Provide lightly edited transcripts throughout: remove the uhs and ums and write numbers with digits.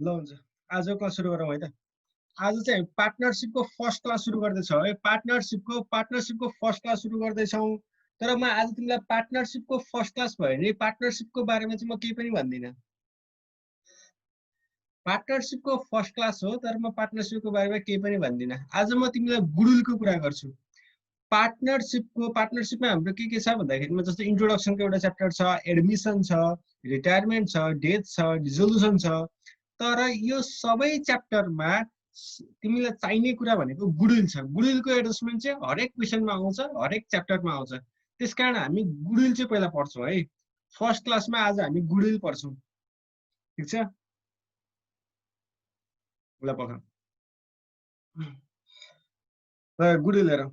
ल हुन्छ आजको क्लास सुरु गरौँ है त। आज चाहिँ पार्टनरशिपको फर्स्ट क्लास सुरु गर्दैछौँ है। पार्टनरशिपको फर्स्ट क्लास सुरु गर्दैछौँ। तर म आज तिमीलाई पार्टनरशिपको फर्स्ट क्लास भयो भने पार्टनरशिपको बारेमा चाहिँ म केही पनि भन्दिनँ। पार्टनरशिपको फर्स्ट क्लास हो तर म पार्टनरशिपको बारेमा केही पनि भन्दिनँ। आज म तिमीलाई गुडविलको कुरा गर्छु। पार्टनरशिपमा हाम्रो के छ भन्दाखेरिमा जस्तो इन्ट्रोडक्सनको एउटा च्याप्टर छ, एडमिसन छ, रिटायरमेन्ट छ, डेथ छ, डिजोल्युसन छ। तर यो सबै च्याप्टरमा तिमीलाई चाहिने कुरा भनेको गुडविल छ। गुडविलको एडजस्टमेन्ट चाहिँ हरेक क्वेसनमा आउँछ, हरेक च्याप्टरमा आउँछ। त्यसकारण हामी गुडविल चाहिँ पहिला पढ्छौँ है। फर्स्ट क्लासमा आज हामी गुडविल पढ्छौँ, ठिक छ? ल पख गुडविल हेरौँ।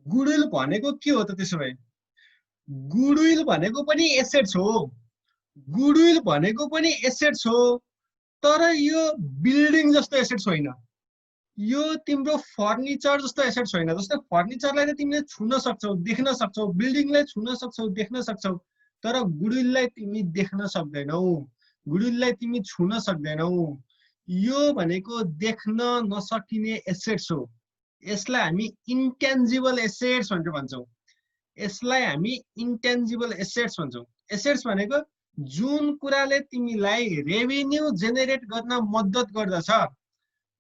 गुडविल भनेको के हो त त्यसो भए? गुडविल भनेको पनि एसेट्स हो। गुडविल भनेको पनि एसेट्स हो, तर यो बिल्डिङ जस्तो एसेट्स होइन। यो तिम्रो फर्निचर जस्तो एसेट्स होइन। जस्तो फर्निचरलाई त तिमीले छुन सक्छौ, देख्न सक्छौ, बिल्डिङलाई छुन सक्छौ, देख्न सक्छौ, तर गुडविललाई तिमी देख्न सक्दैनौ, गुडविललाई तिमी छुन सक्दैनौ। यो भनेको देख्न नसकिने एसेट्स हो। यसलाई हामी इन्टेन्जिबल एसेट्स भनेर भन्छौँ। यसलाई हामी इन्टेन्जिबल एसेट्स भन्छौँ। एसेट्स भनेको जुन कुराले तिमीलाई रेभिन्यू जेनेरेट गर्न मद्दत गर्दछ,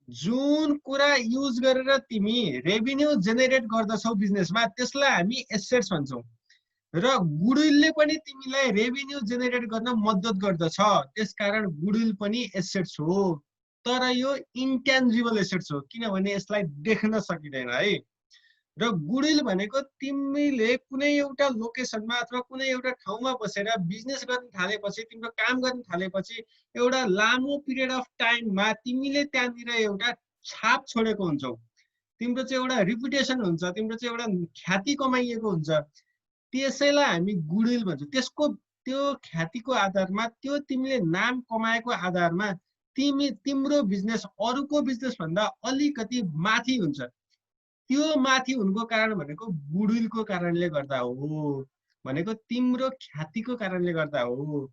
जुन कुरा युज गरेर तिमी रेभिन्यू जेनेरेट गर्दछौ बिजनेसमा, त्यसलाई हामी एसेट्स भन्छौँ। र गुडविलले पनि तिमीलाई रेभिन्यू जेनेरेट गर्न मद्दत गर्दछ, त्यसकारण गुडविल पनि एसेट्स हो। तर यो इन्टेन्जिबल एसेट्स हो किनभने यसलाई देख्न सकिँदैन है। र गुडविल भनेको तिमीले कुनै एउटा लोकेसनमा अथवा कुनै एउटा ठाउँमा बसेर बिजनेस गर्न थालेपछि, तिम्रो काम गर्न थालेपछि एउटा लामो पिरियड अफ टाइममा तिमीले त्यहाँनिर एउटा छाप छोडेको हुन्छौ। तिम्रो चाहिँ एउटा रिपुटेसन हुन्छ, तिम्रो चाहिँ एउटा ख्याति कमाइएको हुन्छ। त्यसैलाई हामी गुडविल भन्छौँ। त्यो ख्यातिको आधारमा, त्यो तिमीले नाम कमाएको आधारमा तिम्रो बिजनेस अरूको बिजनेस भन्दा अलिकति माथि हुन्छ। त्यो माथि हुनुको कारण भनेको गुडविलको कारणले गर्दा हो, भनेको तिम्रो ख्यातिको कारणले गर्दा हो।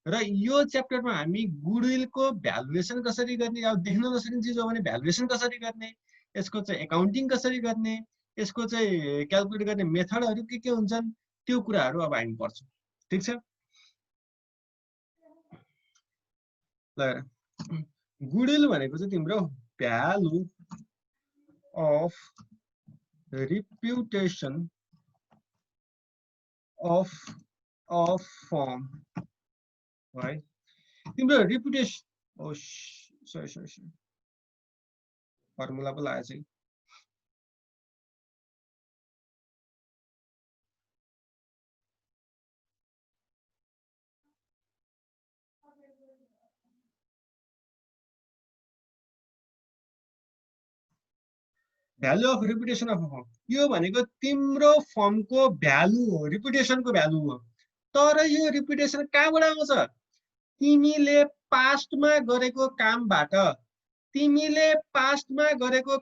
र यो च्याप्टरमा हामी गुडविलको भ्यालुएसन कसरी गर्ने, अब देख्न नसकिने चिज हो भने भ्यालुएसन कसरी गर्ने, यसको चाहिँ एकाउन्टिङ कसरी गर्ने, यसको चाहिँ क्यालकुलेट गर्ने मेथडहरू के हुन्छन्, त्यो कुराहरू अब हामी पढ्छौँ, ठिक छ? ल गुडविल भनेको चाहिँ तिम्रो value of reputation of a firm, right? तिम्रो reputation, sorry, फर्मुला पो लगाएको छ। Value of reputation of form, यो भनेको तिम्रो फर्मको भ्यालु हो, रिपुटेसनको भ्यालु हो। तर यो रिपुटेसन कहाँबाट आउँछ? तिमीले पास्टमा गरेको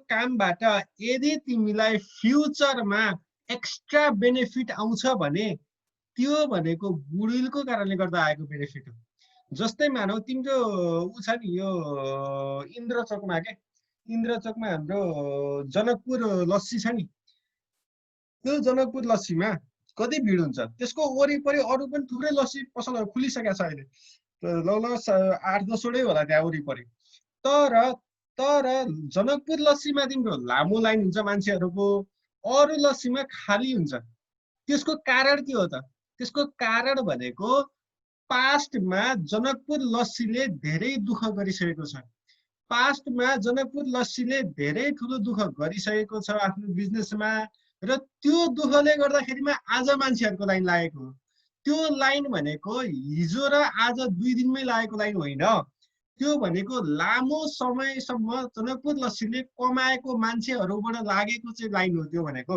कामबाट, यदि तिमीलाई फ्युचरमा एक्स्ट्रा बेनिफिट आउँछ भने त्यो भनेको गुडविलको कारणले गर्दा आएको बेनिफिट हो। जस्तै मानौ तिम्रो ऊ छ नि, यो इन्द्रचोकमा हाम्रो जनकपुर लस्सी छ नि, त्यो जनकपुर लस्सीमा कति भिड हुन्छ। त्यसको वरिपरि अरू पनि थुप्रै लस्सी पसलहरू खुलिसकेका छ अहिले, लगभग 8-10 होला त्यहाँ वरिपरि। तर जनकपुर लस्सीमा तिम्रो लामो लाइन हुन्छ मान्छेहरूको, अरू लस्सीमा खाली हुन्छ। त्यसको कारण के हो त? त्यसको कारण भनेको पास्टमा जनकपुर लस्सीले धेरै दुःख गरिसकेको छ। पास्टमा जनकपुर लस्सीले धेरै ठुलो दुःख गरिसकेको छ आफ्नो बिजनेसमा, र त्यो दुःखले गर्दाखेरिमा आज मान्छेहरूको लाइन लागेको हो। त्यो लाइन भनेको हिजो र आज 2 दिनमै लागेको लाइन होइन। त्यो भनेको लामो समयसम्म जनकपुर लस्सीले कमाएको मान्छेहरूबाट लागेको चाहिँ लाइन हो त्यो भनेको।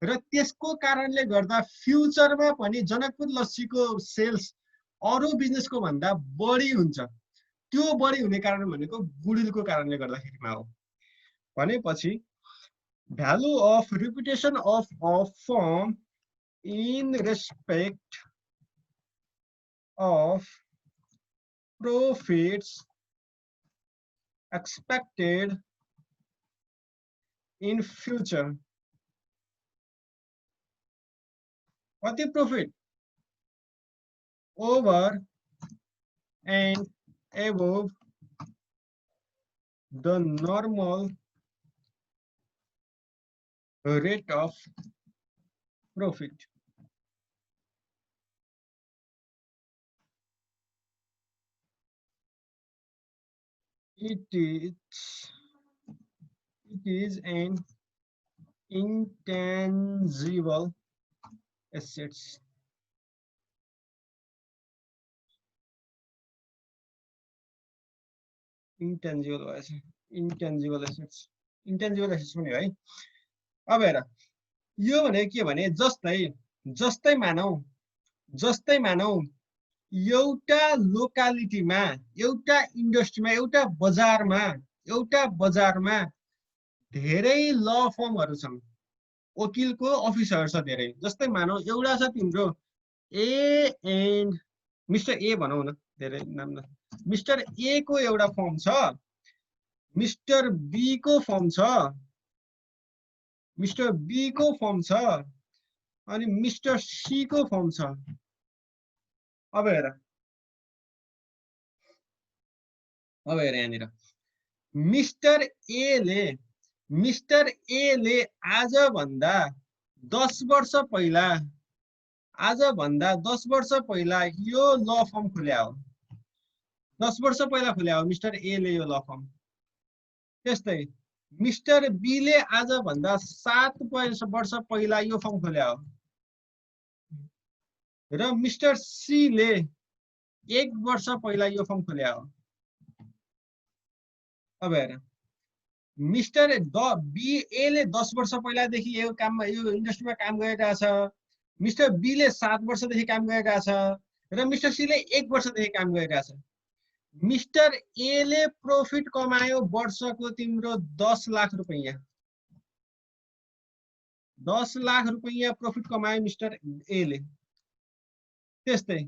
र त्यसको कारणले गर्दा फ्युचरमा पनि जनकपुर लस्सीको सेल्स अरू बिजनेसको भन्दा बढी हुन्छ। त्यो बढी हुने कारण भनेको गुडविलको कारणले गर्दाखेरिमा हो। भनेपछि value of reputation of a firm in respect of profits expected in future. कति profit over and above the normal rate of profit. It is an intangible assets. Intangible assets. Intangible assets. Intangible assets पनि है। अब हेर यो भने के भने जस्तै मानौ एउटा लोकालिटीमा एउटा इन्डस्ट्रीमा एउटा बजारमा धेरै ल फर्महरु छन्, वकिलको अफिसहरु छ धेरै। जस्तै मानौ एउटा छ तिम्रो ए एन्ड मिस्टर ए भनौ न, धेरै नाम न, मिस्टर ए को एउटा फर्म छ, मिस्टर बी को फर्म छ, मिस्टर बी को फर्म छ, अनि मिस्टर सी को फर्म छ। अब हेर यहाँनिर मिस्टर ए ले आज भन्दा 10 वर्ष पहिला यो ल फर्म खोल्या हो। 10 वर्ष पहिला खोल्या हो मिस्टर ए ले यो ल फर्म। त्यस्तै मिस्टर बी ले आज भन्दा 7 वर्ष पहिला यो फर्म खोल्या हो। र मिस्टर सी ले 1 वर्ष पहिला यो फर्म खोल्या हो। अब हेर मिस्टर बी ए ले 10 वर्ष पहिलादेखि यो इन्डस्ट्रीमा काम गरिरहेको छ, मिस्टर बी ले 7 वर्षदेखि काम गरिरहेको छ, र मिस्टर सी ले 1 वर्षदेखि काम गरिरहेको छ। मिस्टर ए ले प्रॉफिट कमायो वर्षको तिम्रो 10 लाख रुपैयाँ। 10 लाख रुपैयाँ प्रॉफिट कमायो मिस्टर ए ले। त्यस्तै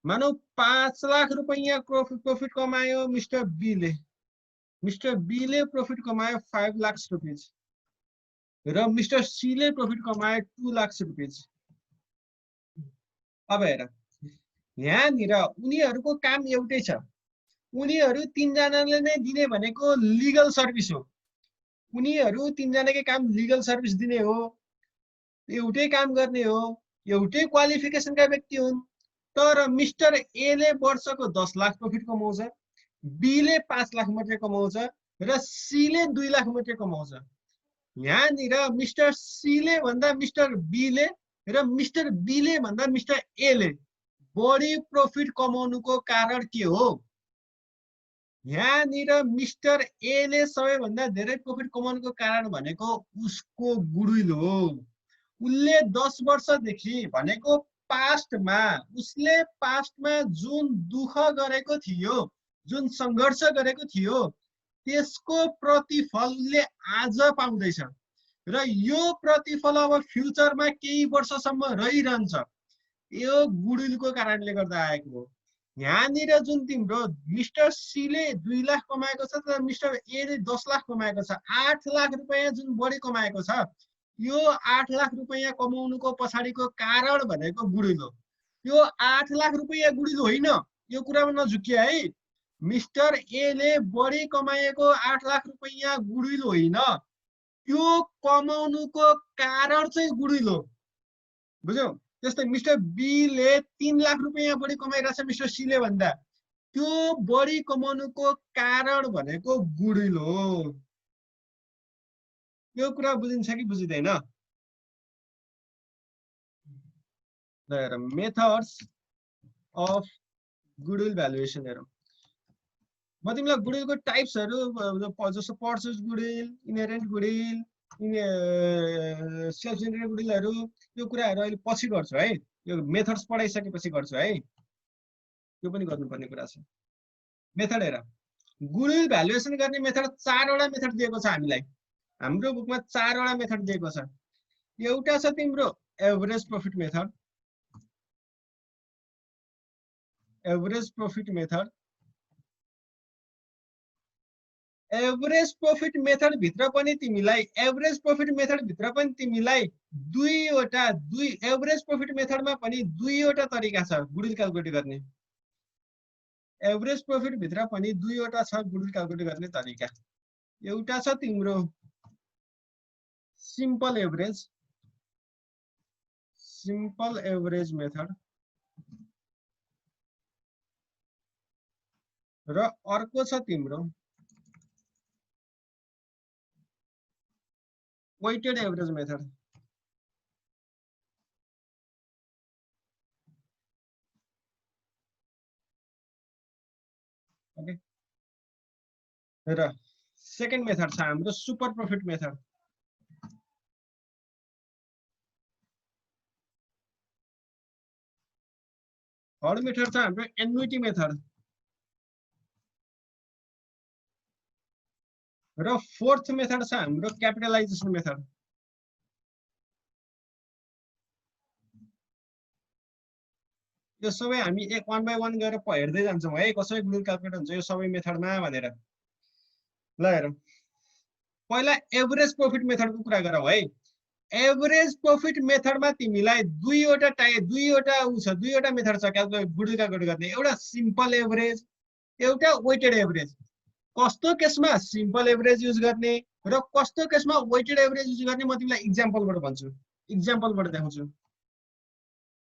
मानौ 5 लाख रुपैयाँ प्रॉफिट कमायो मिस्टर बी ले। मिस्टर बी ले प्रॉफिट कमायो 5 लाख रुपैयाँ र मिस्टर सी ले प्रॉफिट कमायो 2 लाख रुपैयाँ। अब हेर यहाँनिर उनीहरुको काम एउटै छ। उनीहरु तीनजनाले नै दिने भनेको लिगल सर्भिस हो। उनीहरु तीनजनाकै काम लिगल सर्भिस दिने हो, एउटै काम गर्ने हो, एउटै क्वालिफिकेसनका व्यक्ति हुन्। तर मिस्टर ए ले वर्षको 10 लाख प्रॉफिट कमाउँछ, बी ले 5 लाख मात्रै कमाउँछ र सी ले 2 लाख मात्रै कमाउँछ। यहाँनिर मिस्टर सी ले भन्दा मिस्टर बी ले र मिस्टर बी ले भन्दा मिस्टर ए ले बढी प्रॉफिट कमाउनुको कारण के हो? यहाँनिर मिस्टर ए ले सबैभन्दा धेरै प्रॉफिट कमाउनुको कारण भनेको उसको गुडविल हो। उसले 10 वर्षदेखि भनेको उसले पास्टमा जुन दुःख गरेको थियो, जुन संघर्ष गरेको थियो, त्यसको प्रतिफल उसले आज पाउँदैछ र यो प्रतिफल अब फ्युचरमा केही वर्षसम्म रहिरहन्छ। यो गुडविलको कारणले गर्दा आएको हो। यहाँनिर जुन तिम्रो मिस्टर सी ले 2 लाख कमाएको छ तर मिस्टर ए ले 10 लाख कमाएको छ, 8 लाख रुपैयाँ जुन बढी कमाएको छ, यो 8 लाख रुपैयाँ कमाउनुको पछाडिको कारण भनेको गुडविल हो। यो 8 लाख रुपैयाँ गुडविल होइन, यो कुरामा नझुकिया है। मिस्टर ए ले बढी कमाएको 8 लाख रुपैयाँ गुडविल होइन, त्यो कमाउनुको कारण चाहिँ गुडविल हो। बुझ्यौ? त्यस्तै मिस्टर बी ले 3 लाख रुपैयाँ बढी कमाइरहेछ मिस्टर सी ले भन्दा, त्यो बढी कमाउनुको कारण भनेको गुडविल हो। यो कुरा बुझिन्छ कि बुझिदैन? हेर मेथड्स अफ गुडविल भ्यालुएसन हेरौँ। म तिमीलाई गुडविलको टाइप्सहरु जस्तो purchase goodwill, inherent goodwill, self generated गुडविलहरु, यो कुराहरु अहिले पछि गर्छु है। यो मेथड्स पढाइसकेपछि गर्छु है। यो पनि गर्नुपर्ने कुरा छ। मेथड हेर, गुडविल भ्यालुएसन गर्ने मेथड 4 वटा मेथड दिएको छ हामीलाई। हाम्रो बुकमा 4 वटा मेथड दिएको छ। एउटा छ तिम्रो average profit method, average profit method. Average profit method भित्र पनि तिमीलाई एभरेज प्रॉफिट मेथडमा पनि दुईवटा तरिका छ गुडविल क्याल्कुलेट गर्ने। एभरेज प्रॉफिट भित्र पनि दुईवटा छ गुडविल क्याल्कुलेट गर्ने तरिका। एउटा छ तिम्रो सिम्पल एभरेज मेथड र अर्को छ तिम्रो वेटेड एभरेज मेथड। ओके, र सेकेन्ड मेथड छ हाम्रो super profit method. Third method छ हाम्रो एन्युटी मेथड र फोर्थ मेथड छ हाम्रो क्यापिटलाइजेसन मेथड। यो सबै हामी एक वन बाई वन गरेर हेर्दै जान्छौँ है कसरी गुडविल क्याल्कुलेट हुन्छ यो सबै मेथडमा भनेर। ल हेरौँ, पहिला एभरेज प्रॉफिट मेथडको कुरा गरौँ है। एभरेज प्रॉफिट मेथडमा तिमीलाई दुईवटा मेथड छ क्याल्कुलेट गुडविल क्याल्कुलेट गर्ने। एउटा सिम्पल एभरेज, एउटा वेटेड एभरेज। कस्तो केसमा सिम्पल एभरेज युज गर्ने र कस्तो केसमा वेटेड एभरेज युज गर्ने म तिमीलाई इक्जाम्पलबाट भन्छु, इक्जाम्पलबाट देखाउँछु।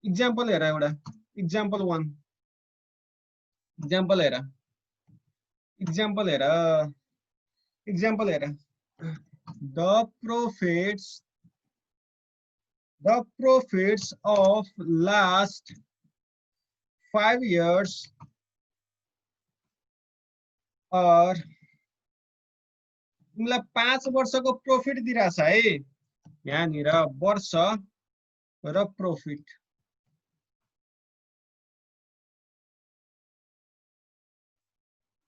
इक्जाम्पल हेर, एउटा इक्जाम्पल 1, इक्जाम्पल हेर, इक्जाम्पल हेर। The profits of last 5 years are, तिमीलाई 5 वर्षको प्रॉफिट दिइरहेछ है। यहाँनिर वर्ष र प्रॉफिट।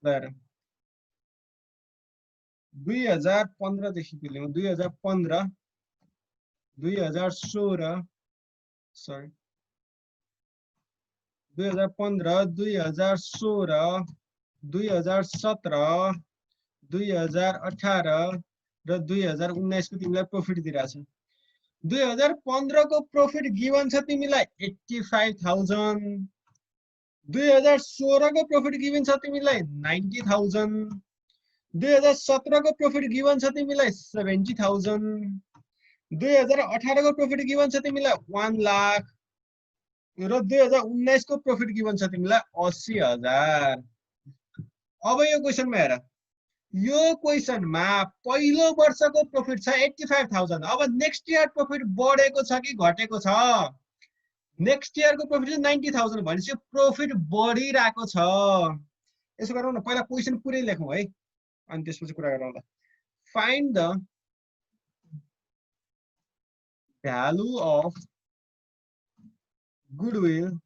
हेर 2015 देखि लियौँ, 2015, 2016, सरी 2015, 2016, 2017, 2018 र 2019 को तिमीलाई प्रॉफिट दिइरहेछ। 2015 को प्रॉफिट गिवन छ तिमीलाई 85,000, 2016 को प्रॉफिट गिवन छ तिमीलाई 90,000, 2017 को प्रॉफिट गिवन छ तिमीलाई 70,000, 2018 को प्रॉफिट गिवन छ तिमीलाई 1 लाख र 2019 को प्रॉफिट गिवन छ तिमीलाई 80,000। अब यो क्वेशनमा हेर, यो क्वेशनमा पहिलो वर्षको प्रॉफिट छ 85,000। अब नेक्स्ट इयर प्रॉफिट बढेको छ कि घटेको छ? नेक्स्ट इयर को प्रॉफिट 90,000 भनेपछि प्रॉफिट बढिरहेको छ। यसो गरौँ न, पहिला क्वेशन पुरै लेखौँ है अनि त्यसपछि कुरा गरौँला। Find the value of goodwill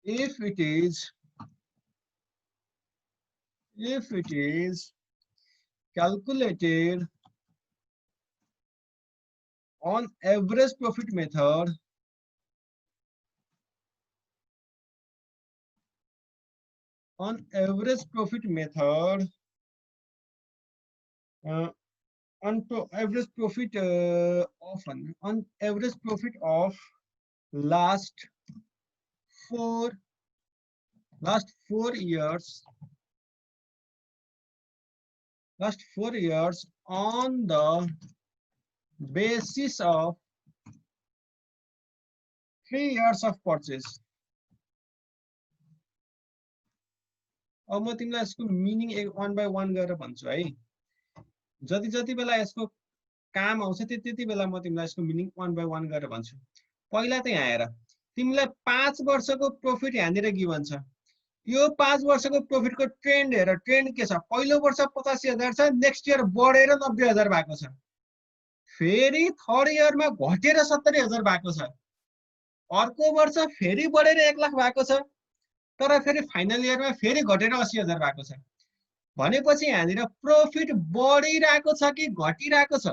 if it is calculated on average profit method on average profit of last 4 years on the basis of 3 years of purchase। अब म तिमीलाई यसको मिनिङ वन बाई वन गरेर भन्छु है। जति बेला यसको काम आउँछ त्यति बेला म तिमीलाई यसको मिनिङ वन बाई वन गरेर भन्छु। पहिला त यहाँ हेर, तिमीलाई 5 वर्षको प्रॉफिट यहाँनिर गिवन छ। यो 5 वर्षको प्रॉफिटको ट्रेन्ड हेर, ट्रेन्ड के छ? पहिलो वर्ष 85,000 छ, नेक्स्ट इयर बढेर 90,000 भएको छ, फेरि थर्ड इयरमा घटेर 70,000 भएको छ, अर्को वर्ष फेरि बढेर 1 लाख भएको छ, तर फेरि फाइनल इयरमा फेरि घटेर 80,000 भएको छ। भनेपछि यहाँनिर प्रॉफिट बढिरहेको छ कि घटिरहेको छ?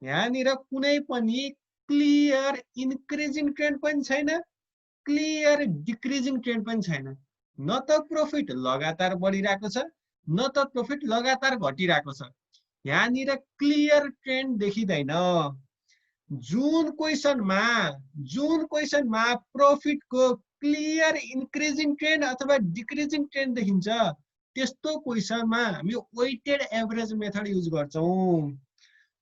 यहाँनिर कुनै पनि क्लियर इन्क्रिजिङ ट्रेन्ड पनि छैन, क्लियर डिक्रिजिङ ट्रेन्ड पनि छैन। न त प्रॉफिट लगातार बढिरहेको छ न त प्रॉफिट लगातार घटिरहेको छ। यहाँनिर क्लियर ट्रेन्ड देखिँदैन। जुन क्वेसनमा प्रॉफिटको क्लियर इन्क्रिजिङ ट्रेन्ड अथवा डिक्रिजिङ ट्रेन्ड देखिन्छ त्यस्तो क्वेसनमा हामी वेटेड एभरेज मेथड युज गर्छौं।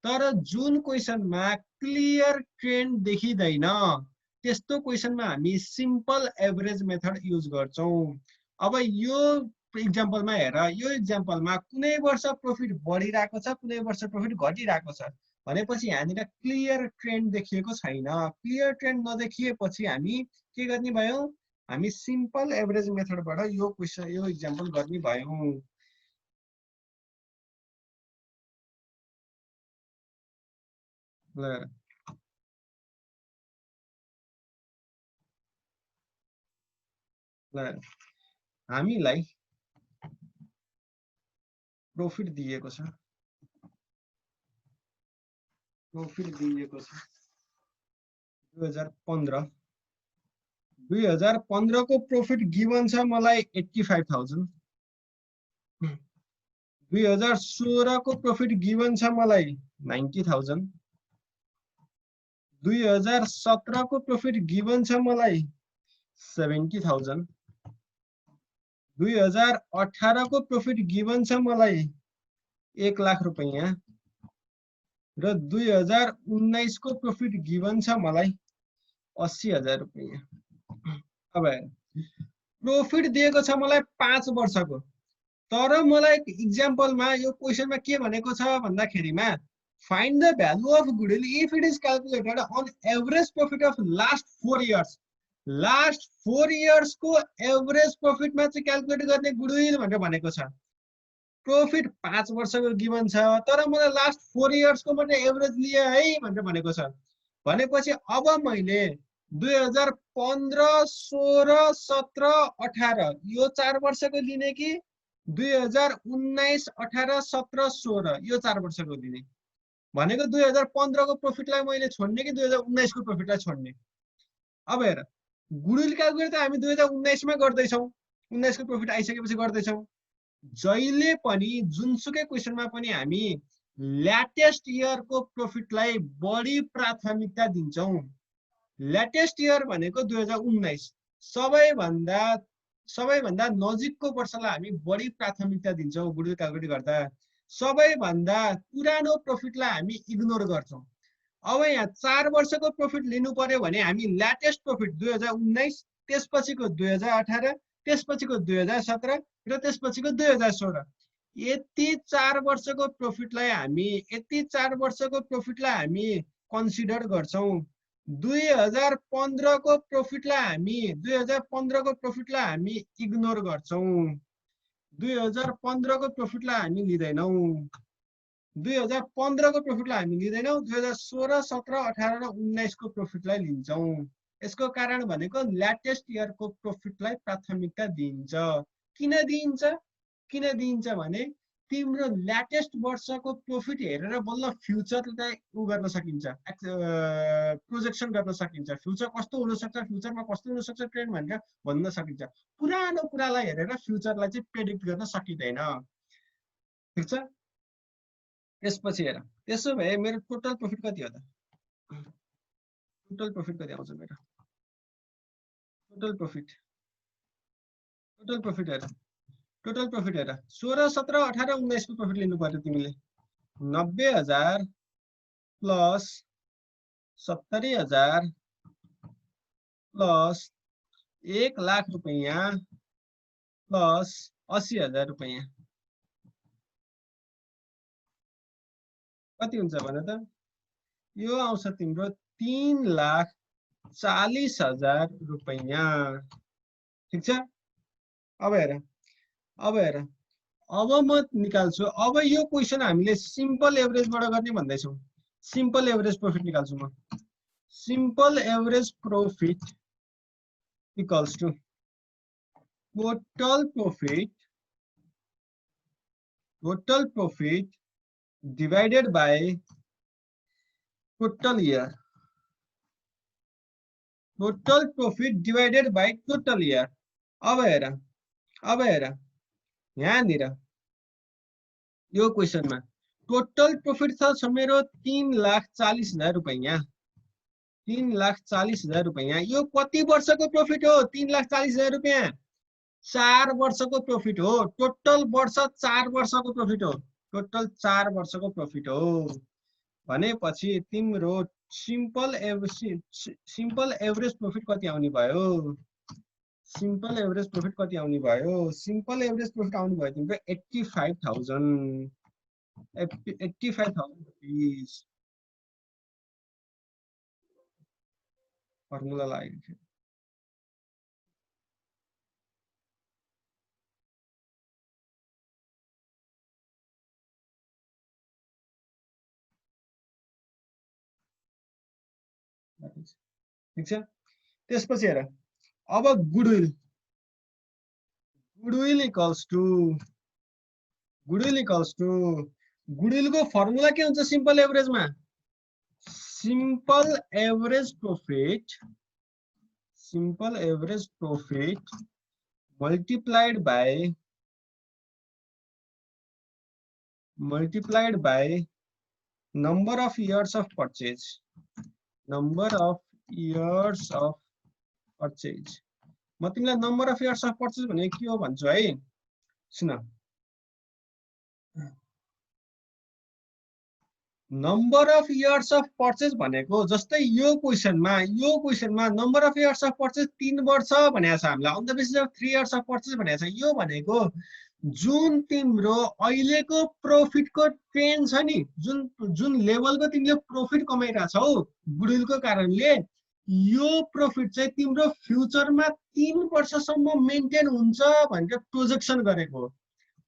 तर जुन क्वेसनमा क्लियर ट्रेन्ड देखिँदैन त्यस्तो क्वेसनमा हामी सिम्पल एभरेज मेथड युज गर्छौं। अब यो इक्जाम्पलमा हेर, यो इक्जाम्पलमा कुनै वर्ष प्रॉफिट बढिरहेको छ कुनै वर्ष प्रॉफिट घटिरहेको छ भनेपछि यहाँनिर क्लियर ट्रेन्ड देखिएको छैन। क्लियर ट्रेन्ड नदेखिएपछि हामी के गर्ने भयौं? हामी सिम्पल एभरेज मेथडबाट यो क्वेसन यो इक्जाम्पल गर्ने भयौं। हामीलाई प्रॉफिट दिएको छ, प्रॉफिट दिएको छ 2015 2015 को प्रॉफिट गिवन छ मलाई 85,000। 2016 को प्रॉफिट गिवन छ मलाई 90,000। 2017 को प्रॉफिट गिवन छ मलाई 70,000। 2018 को प्रॉफिट गिवन छ मलाई 1 लाख रुपैयाँ र 2019 को प्रॉफिट गिवन छ मलाई 80,000 रुपैयाँ। अब प्रॉफिट दिएको छ मलाई 5 वर्षको, तर मलाई इक्जाम्पलमा यो क्वेसनमा के भनेको छ भन्दाखेरिमा find the value of goodwill if it is calculated on average profit of last 4 years. Last 4 years को एभरेज प्रॉफिटमा चाहिँ क्याल्कुलेट गर्ने गुडविल भनेर भनेको छ। प्रॉफिट 5 वर्षको गिवन छ तर मलाई लास्ट 4 इयर्स को मात्रै एभरेज लिए है भनेर भनेको छ। भनेपछि अब मैले 2015, 16, 17, 18 यो 4 वर्षको लिने कि 2019, 18, 17, 16 यो 4 वर्षको लिने भनेको 2015 को प्रॉफिटलाई मैले छोड्ने कि 2019 को प्रॉफिटलाई छोड्ने। अब हेर गुडविल क्याल्कुलेट त हामी 2019 मा गर्दैछौं, 19 को प्रॉफिट आइसकेपछि गर्दैछौं। जहिले पनि जुनसुकै क्वेसनमा पनि हामी ल्याटेस्ट इयर को प्रॉफिटलाई बढी प्राथमिकता दिन्छौं। ल्याटेस्ट इयर भनेको 2019, सबैभन्दा नजिकको वर्षलाई हामी बढी प्राथमिकता दिन्छौं गुडविल क्याल्कुलेट गर्दा। सबैभन्दा पुरानो प्रॉफिटलाई हामी इग्नोर गर्छौं। अब यहाँ 4 वर्षको प्रॉफिट लिनु पर्यो भने हामी ल्याटेस्ट प्रॉफिट 2019, त्यसपछिको 2018, त्यसपछिको 2017 र त्यसपछिको 2016 यति 4 वर्षको प्रॉफिटलाई हामी कन्सिडर गर्छौं। 2015 को प्रॉफिटलाई हामी इग्नोर गर्छौं। 2015 को प्रॉफिटलाई हामी लिदैनौं। 2015 को प्रॉफिटलाई हामी लिदैनौं। 2016, 17, 18 र 19 को प्रॉफिटलाई लिन्छौं। यसको कारण भनेको ल्याटेस्ट इयर को प्रॉफिटलाई प्राथमिकता दिइन्छ। किन दिइन्छ भने तिम्रो ल्याटेस्ट वर्षको प्रॉफिट हेरेर बल्ल फ्युचरलाई गर्न सकिन्छ, प्रोजेक्सन गर्न सकिन्छ। फ्युचर कस्तो हुन सक्छ, फ्युचरमा कस्तो हुन सक्छ ट्रेन्ड भनेर भन्न सकिन्छ। पुरानो कुरालाई हेरेर फ्युचरलाई चाहिँ प्रेडिक्ट गर्न सकिदैन। ठीक छ? त्यसपछि हेर, त्यसो भए मेरो टोटल प्रॉफिट कति हो त? टोटल प्रॉफिट कति आउँछ मेरो? टोटल प्रॉफिट हेर, टोटल प्रॉफिट हेर 16, 17, 18, 19 को प्रॉफिट लिनु पर्यो तिमीले। 90,000 प्लस 70,000 प्लस 1 लाख रुपैयाँ प्लस 80,000 रुपैयाँ कति हुन्छ भने त? यो आउँछ तिम्रो 3,40,000 रुपैयाँ। ठीक छ? अब हेर अब म निकाल्छु। अब यो क्वेसन हामीले सिम्पल एभरेजबाट गर्ने भन्दैछौँ। सिम्पल एभरेज प्रॉफिट निकाल्छु म। Simple average profit equals to total profit divided by total year. Total profit divided by total year. अब हेर अब हेर यहाँनिर यो क्वेसनमा टोटल प्रॉफिट छ मेरो 3,40,000 रुपैयाँ। 3,40,000 रुपैयाँ। यो कति वर्षको प्रॉफिट हो? 3,40,000 रुपैयाँ 4 वर्षको प्रॉफिट हो। टोटल वर्ष 4 वर्षको प्रॉफिट हो। टोटल 4 वर्षको प्रॉफिट हो भनेपछि तिम्रो सिम्पल एभरेज प्रॉफिट कति आउने भयो? सिम्पल एभरेज प्रॉफिट कति आउने भयो? सिम्पल एभरेज प्रॉफिट आउने भयो तिम्रो 85,000 रुपिस। फर्मुला लाग्यो ठीक छ। त्यसपछि हेर अब गुडविल इक्वल्स टु गुडविलको फर्मुला के हुन्छ सिम्पल एभरेजमा? Simple average profit multiplied by number of years of purchase. म तिमीलाई number of years of purchase भनेको के हो भन्छु है। सुन number of years of purchase भनेको जस्तै यो क्वेसनमा number of years of purchase 3 वर्ष भनेको छ हामीलाई। On the basis of 3 years of purchase भनेको छ। यो भनेको जुन तिम्रो अहिलेको प्रॉफिटको ट्रेन्ड छ नि, जुन लेभलको तिमीले प्रॉफिट कमाइरहेछौ गुडविलको कारणले, यो प्रॉफिट चाहिँ तिम्रो फ्युचरमा 3 वर्षसम्म मेन्टेन हुन्छ भनेर प्रोजेक्सन गरेको,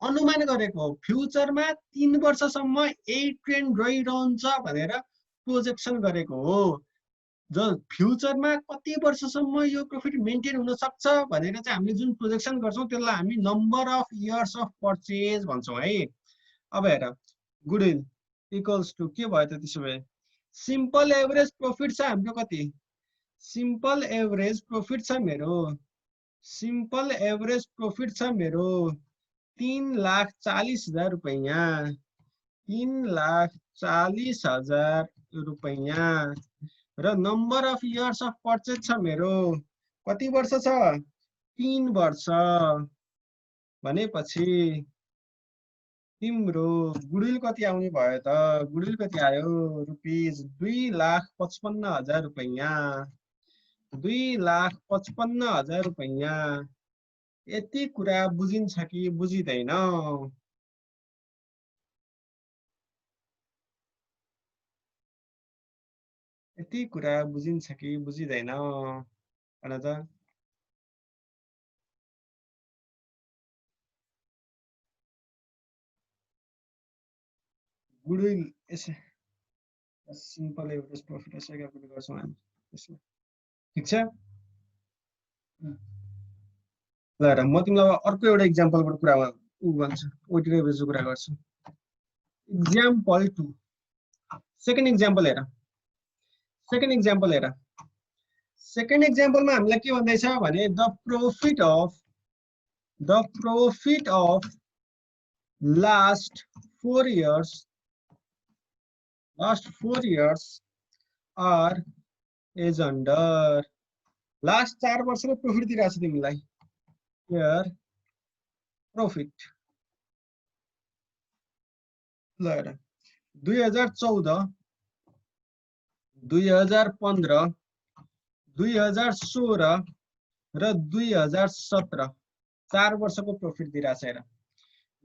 अनुमान गरेको। फ्युचरमा 3 वर्षसम्म यही ट्रेन्ड रहिरहन्छ भनेर प्रोजेक्सन गरेको हो। जो फ्युचरमा कति वर्षसम्म यो प्रॉफिट मेन्टेन हुन सक्छ भनेर चाहिँ हामीले जुन प्रोजेक्सन गर्छौं त्यसलाई हामी number of years of purchase भन्छौं है। अब हेर गुडविल इक्वल्स टु के भयो त त्यसो भए? सिम्पल एभरेज प्रॉफिट छ हाम्रो कति? सिम्पल एभरेज प्रॉफिट छ मेरो 3,40,000 रुपैयाँ। 3,40,000 रुपैयाँ र number of years of purchase छ मेरो कति वर्ष छ? 3 वर्ष भनेपछि तिम्रो गुडविल कति आउने भयो त? गुडविल कति आयो? रुपिस 2,55,000 रुपैयाँ। 2,55,000 रुपैयाँ। यति कुरा बुझिन्छ कि बुझिँदैन? यति कुरा बुझिन्छ कि बुझिँदैन भन त? गुडविल यसै सिम्पल एभरेज प्रॉफिट यसै क्याल्कुलेट गर्छौं हामी यसमा। ठीक छ। ल हेर म तिमीलाई अर्को एउटा एक्जाम्पलबाट कुरा भन्छु, वेटेड एभरेजको कुरा गर्छु। एक्जाम्पल 2 सेकेन्ड एक्जाम्पल हेर। सेकेन्ड एक्जाम्पलमा हामीलाई के भन्दैछ भने the profit of last 4 years are as under. Last 4 वर्षको प्रॉफिट दिइरहेको छ तिमीलाई। हियर प्रॉफिट ल हेर 2014 2015 2016 र 2017 4 वर्षको प्रॉफिट दिइरहेछ। हेर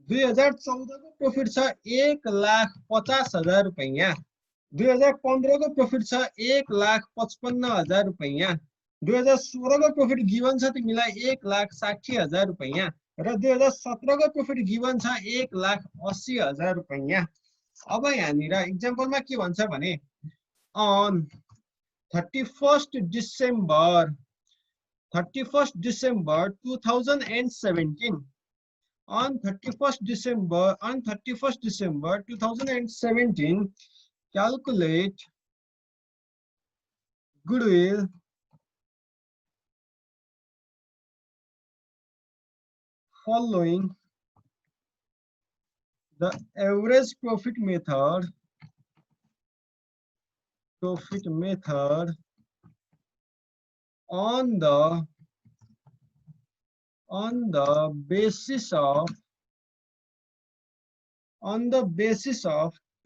2014 को प्रॉफिट छ 1,50,000 रुपैयाँ। 2015 को प्रॉफिट छ 1,55,000 रुपैयाँ। 2016 को प्रॉफिट गिवन छ तिमीलाई 1,60,000 रुपैयाँ र 2017 को प्रॉफिट गिवन छ 1,80,000 रुपैयाँ। अब यहाँनिर एक्जाम्पलमा के भन्छ भने on 31st December 2017 on 31st December 2017 calculate goodwill following the average profit method on the basis of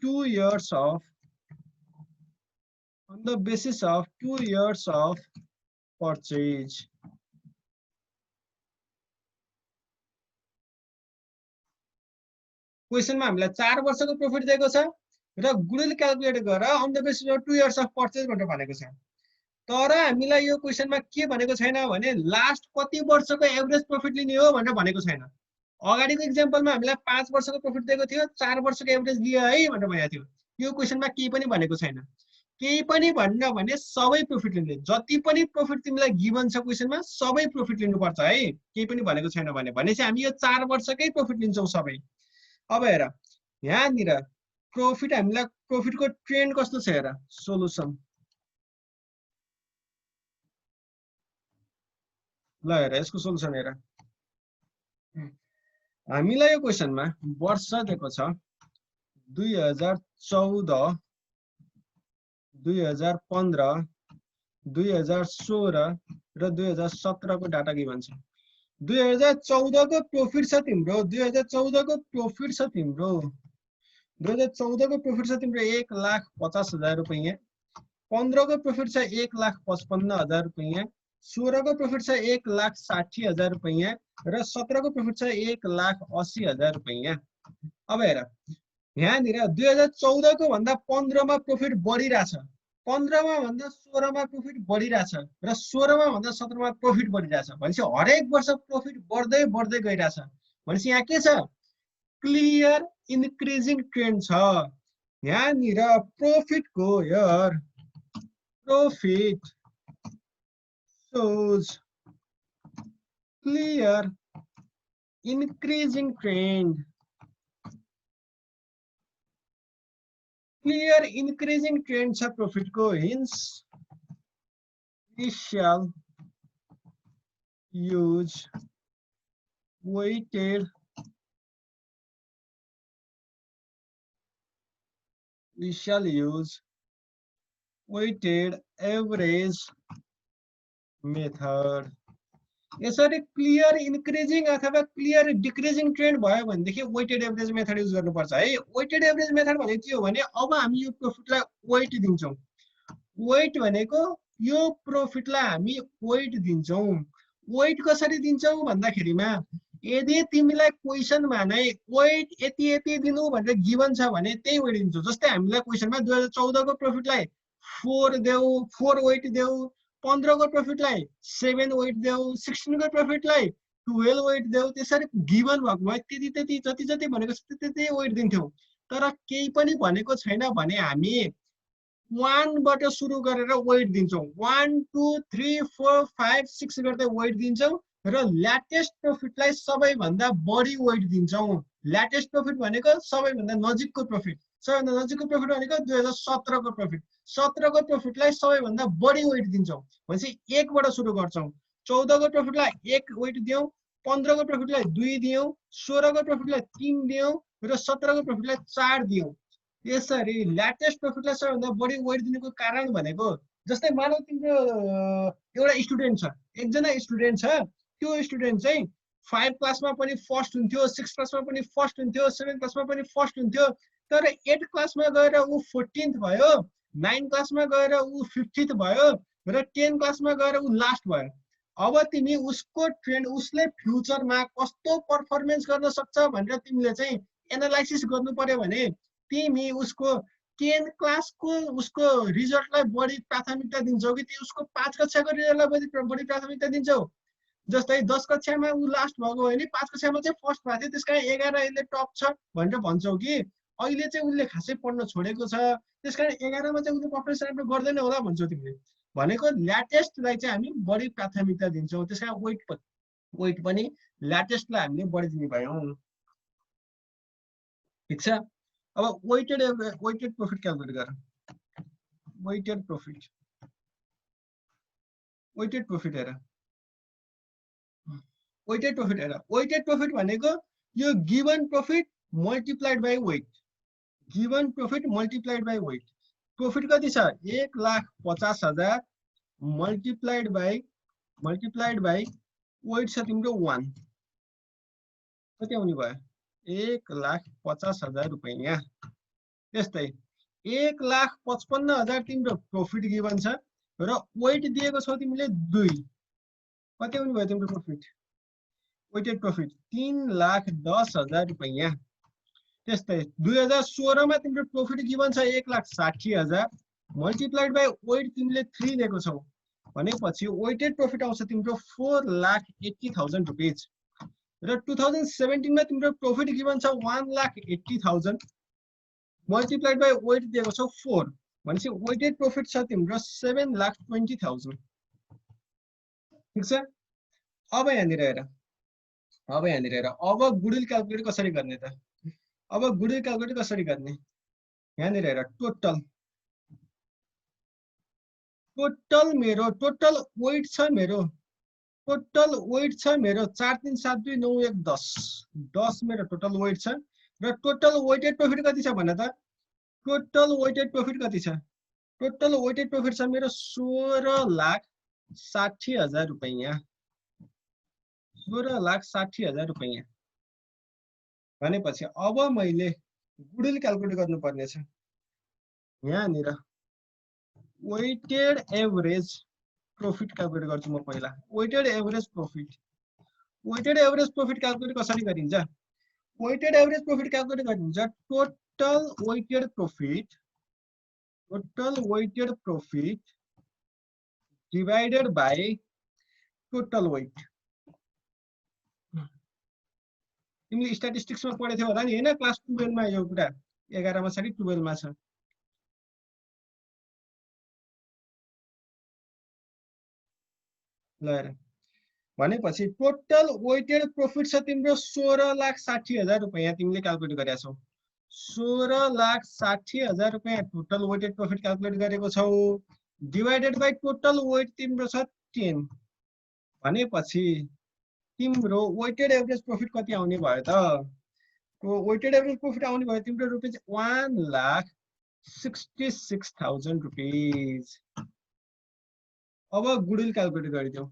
2 years of purchase. क्वेशनमा हामीलाई 4 वर्षको प्रॉफिट दिएको छ र गुडविल क्याल्कुलेट गरेर on the basis of 2 years of purchase भनेर भनेको छ। तर हामीलाई यो क्वेशनमा के भनेको छैन भने लास्ट कति वर्षको एभरेज प्रॉफिट लिने हो भनेर भनेको छैन। अगाडिको एक्जाम्पलमा हामीलाई 5 वर्षको प्रॉफिट दिएको थियो, 4 वर्षको एभरेज लियो है भनेर भनेको थियो। यो क्वेशनमा केही पनि भनेको छैन। केही पनि भन्न भने सबै प्रॉफिट लिने, जति पनि प्रॉफिट तिमीलाई गिवन छ क्वेशनमा सबै प्रॉफिट लिनुपर्छ है। केही पनि भनेको छैन भने चाहिँ हामी यो 4 वर्षकै प्रॉफिट लिन्छौं सबै। अब हेर यहाँनिर प्रॉफिट हामीलाई प्रॉफिटको ट्रेन्ड कस्तो छ हेर। सोलुसन ल हेर यसको सोलुसन हेर। हामीलाई यो क्वेशनमा वर्ष दिएको छ 2014, 2015, 2016 र 2017 को डाटा गिवन छ। 2014 को प्रॉफिट छ तिम्रो 2014 को प्रॉफिट छ तिम्रो 2014 को प्रॉफिट छ तिम्रो 1,50,000 रुपैयाँ। 15 को प्रॉफिट छ 1,55,000 रुपैयाँ। 16 को प्रॉफिट छ 1,60,000 रुपैयाँ र 17 को प्रॉफिट छ 1,80,000 रुपैयाँ। अब हेर यहाँनिर 2014 को भन्दा 15 मा प्रॉफिट बढिरहेछ, 15 मा भन्दा 16 मा प्रॉफिट बढिरहेछ र 16 मा भन्दा 17 मा प्रॉफिट बढिरहेछ। भनेपछि हरेक वर्ष प्रॉफिट बढ्दै बढ्दै गइरहेछ। भनेपछि यहाँ के छ क्लियर इन्क्रिजिङ ट्रेन्ड छ। यहाँनिर प्रॉफिट को यार profit shows clear increasing trend. Clear increasing trend छ प्रॉफिट को, hence we shall use weighted average method. यसरी क्लियर इन्क्रिजिङ अथवा क्लियर डिक्रिजिङ ट्रेन्ड भयो भनेदेखि वेटेड एभरेज मेथड युज गर्नुपर्छ है। वेटेड एभरेज मेथड भनेको के हो भने अब हामी यो प्रॉफिटलाई वेट दिन्छौं। वेट भनेको यो प्रॉफिटलाई हामी वेट दिन्छौं। वेट कसरी दिन्छौं भन्दाखेरिमा यदि तिमीलाई क्वेशनमा नै वेट यति यति दिनु भनेर गिवन छ भने त्यही वेट दिन्छौ। जस्तै हामीलाई क्वेशनमा 2014 को प्रॉफिटलाई 4 देऊ, 4 वेट देऊ, 15 को प्रॉफिटलाई 7 वेट देऊ, 16 को प्रॉफिटलाई 12 वेट देऊ। त्यसरी गिवन भएको भए त्यति त्यति जति जति भनेको छ त्यति त्यति वेट दिन्थ्यौ। तर केही पनि भनेको छैन भने हामी 1 बाट सुरु गरेर वेट दिन्छौं। 1 2 3 4 5 6 गर्दै वेट दिन्छौं र ल्याटेस्ट प्रॉफिटलाई सबैभन्दा बढी वेट दिन्छौं। ल्याटेस्ट प्रॉफिट भनेको सबैभन्दा नजिकको प्रॉफिट। सबैभन्दा नजिकको प्रॉफिट भनेको 2017 को प्रॉफिट। 17 को प्रॉफिटलाई सबैभन्दा बढी वेट दिन्छौं। भनेपछि 1 बाट सुरु गर्छौं। 14 को प्रॉफिटलाई 1 वेट दियौं, 15 को प्रॉफिटलाई 2 दियौं, 16 को प्रॉफिटलाई 3 दियौं र 17 को प्रॉफिटलाई 4 दियौं। यसरी ल्याटेस्ट प्रॉफिटलाई सबैभन्दा बढी वेट दिनुको कारण भनेको जस्तै मानौ तिम्रो एउटा स्टुडेन्ट छ, एकजना स्टुडेन्ट छ, त्यो स्टुडेन्ट चाहिँ 5 क्लासमा पनि फर्स्ट हुन्थ्यो, 6 क्लासमा पनि फर्स्ट हुन्थ्यो, 7 क्लासमा पनि फर्स्ट हुन्थ्यो। तर 8 क्लासमा गएर उ 14th भयो, 9 क्लासमा गएर उ 50th भयो र 10 क्लासमा गएर उ लास्ट भयो। अब तिमी उसको ट्रेन्ड, उसले फ्युचरमा कस्तो परफर्मेन्स गर्न सक्छ भनेर तिमीले चाहिँ एनालाइसिस गर्नु पर्यो भने तिमी उसको 10 क्लासको उसको रिजल्टलाई बढी प्राथमिकता दिन्छौ कि उसको 5 कक्षाको रिजल्टलाई बढी प्राथमिकता दिन्छौ। जस्तै 10 कक्षामा उ लास्ट भएको भने 5 कक्षामा चाहिँ फर्स्ट भएको थियो, त्यसकारण 11 यसले टप छ भनेर भन्छौ कि अहिले चाहिँ उसले खासै पढ्न छोडेको छ, त्यसकारण 11 मा चाहिँ उसले परफर्मेन्स राम्रो गर्दैन होला भन्छौ तिमीले। भनेको ल्याटेस्टलाई चाहिँ हामी बढी प्राथमिकता दिन्छौं। त्यसकारण वेट पनि ल्याटेस्टलाई हामीले बढी दिने भयौं। ठीक छ। अब वेटेड प्रॉफिट क्याल्कुलेट गर। वेटेड प्रॉफिट हेर वेटेड प्रॉफिट हेर, वेटेड प्रॉफिट भनेको यो given profit multiplied by weight, given profit multiplied by weight. Profit कति छ 1,50,000 मल्टिप्लाइड बाइ वेट छ तिम्रो 1, कति आउने भयो 1,50,000 रुपैयाँ। त्यस्तै 1,55,000 तिम्रो प्रॉफिट गिवन छ र वेट दिएको छौ तिमीले 2, कति आउने भयो तिम्रो प्रॉफिट वेटेड प्रॉफिट 3,10,000 रुपैयाँ। त्यस्तै 2016 मा तिम्रो प्रॉफिट गिवन छ 1,60,000 मल्टिप्लाइड बाइ वेट तिमीले 3 दिएको छौ भनेपछि वेटेड प्रॉफिट आउँछ तिम्रो 4,80,000 रुपैयाँ। र 2017 मा तिम्रो प्रॉफिट गिवन छ 1,80,000 मल्टिप्लाइड बाइ वेट दिएको छ 4 भनेपछि वेटेड प्रॉफिट छ तिम्रो 7,20,000। ठीक छ। अब यहाँनिर हेर, अब गुडविल क्याल्कुलेट कसरी गर्ने त? अब गुडविल क्याल्कुलेट कसरी गर्ने? यहाँनिर हेर, टोटल मेरो टोटल वेट छ मेरो 4,3,7,2,9,1,10 10 मेरो टोटल वेट छ र टोटल वेटेड प्रॉफिट कति छ भने त? टोटल वेटेड प्रॉफिट कति छ? टोटल वेटेड प्रॉफिट छ मेरो 16,60,000 रुपैयाँ, 16,60,000 रुपैयाँ। भनेपछि अब मैले गुडविल क्याल्कुलेट गर्नुपर्ने छ। यहाँनिर वेटेड एभरेज प्रॉफिट क्याल्कुलेट गर्छु म पहिला। वेटेड एभरेज प्रॉफिट क्याल्कुलेट कसरी गरिन्छ? वेटेड एभरेज प्रॉफिट क्याल्कुलेट गरिन्छ total weighted profit divided by total weight. तिमीले स्ट्याटिस्टिक्स में पढेथ्यौ होला नि हैन? क्लास 12 मा यो कुरा 11 मा छ कि 12 मा छ। ल हेर, भनेपछि टोटल वेटेड प्रॉफिट छ तिम्रो 16,60,000 रुपैयाँ तिमीले क्याल्कुलेट गरेका छौ। 16,60,000 रुपैयाँ टोटल वेटेड प्रॉफिट क्याल्कुलेट गरेको छौ डिवाइडेड बाइ टोटल वेट तिम्रो छ 10 भनेपछि तिम्रो वेटेड एभरेज प्रॉफिट कति आउने भयो त? वेटेड एभरेज प्रॉफिट आउने भयो तिम्रो रुपैयाँ 1,66,000 रुपैयाँ। अब गुडविल क्याल्कुलेट गरिदेऊ।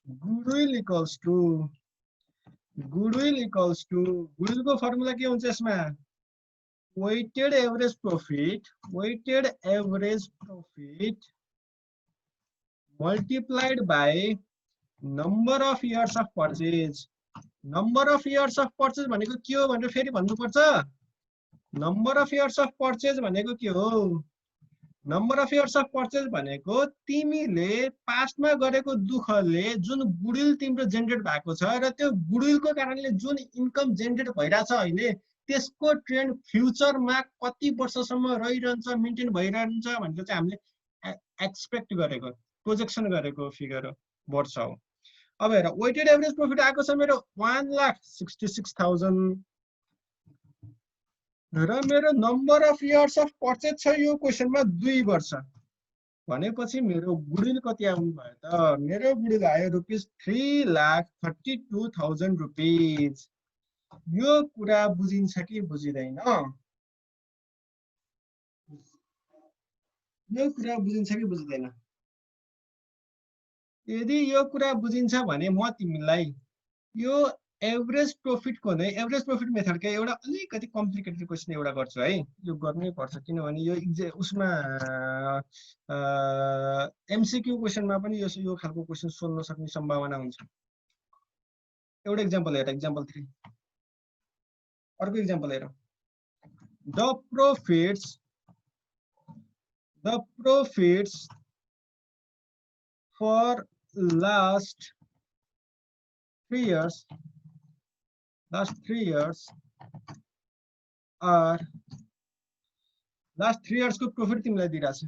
गुडविल इक्वल्स टु गुडविलको फर्मुला के हुन्छ यसमा? Weighted average profit multiplied by number of years of purchase. Number of years of purchase भनेको के हो भनेर फेरि भन्नुपर्छ। Number of years of purchase भनेको के हो? Number of years of purchase भनेको तिमीले पास्टमा गरेको दुखले जुन गुडविल तिम्रो जेनेरेट भएको छ र त्यो गुडविलको कारणले जुन इन्कम जेनेरेट भइरहेछ अहिले त्यसको ट्रेन्ड फ्युचरमा कति वर्षसम्म रहिरहन्छ, मेन्टेन भइरहन्छ भनेर चाहिँ हामीले एक्सपेक्ट गरेको, प्रोजेक्सन गरेको फिगर हो, वर्ष हो। अब हेर, वेटेड एभरेज प्रॉफिट आएको छ मेरो 1,66,000 र मेरो number of years of purchase छ यो क्वेशनमा 2 वर्ष भनेपछि मेरो गुडविल कति आउनु भयो त? मेरो गुडविल आयो ₹3,32,000 रुपैयाँ। यो कुरा बुझिन्छ कि बुझिदैन? यो कुरा बुझिन्छ कि बुझिदैन? यदि यो कुरा बुझिन्छ भने म तिमीलाई यो एभरेज प्रॉफिट को नै एभरेज प्रॉफिट मेथड के एउटा अलिकति कम्प्लिकेटेड क्वेशन एउटा गर्छु है। यो गर्नै पर्छ किनभने यो उसमा एमसीक्यू क्वेशनमा पनि यो खालको क्वेशन सोध्न सक्ने सम्भावना हुन्छ। एउटा एक्जाम्पल हेर, एक्जाम्पल 3। अर्को एक्जाम्पल हेर, the profits for last 3 years are last 3 years को प्रॉफिट तिमीलाई दिइराछ।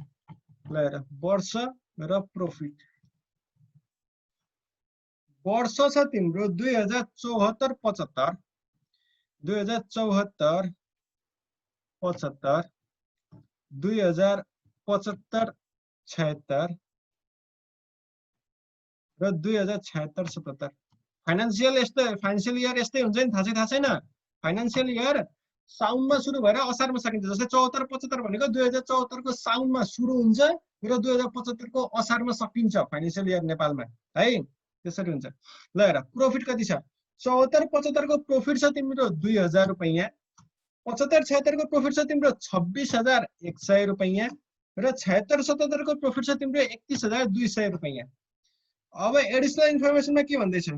ल हेर, वर्ष र प्रॉफिट। वर्ष छ तिम्रो 2074-75, 2074-75, 2075-76 र 2076-77 फाइनान्शियल इयर यस्तै हुन्छ नि, थाहा छैन। फाइनान्शियल इयर साउनमा सुरु भएर असारमा सकिन्छ। जस्तै 74 75 भनेको 2074 को साउनमा सुरु हुन्छ र 2075 को असारमा सकिन्छ फाइनान्शियल इयर नेपालमा है, त्यसरी हुन्छ। ल हेर प्रॉफिट कति छ, 74 75 को प्रॉफिट छ तिम्रो 2000 रुपैयाँ, 75 76 को प्रॉफिट छ तिम्रो 26100 रुपैयाँ र 76 77 को प्रॉफिट छ तिम्रो 31200 रुपैयाँ। अब एडिशनल इन्फर्मेसनमा के भन्दैछ,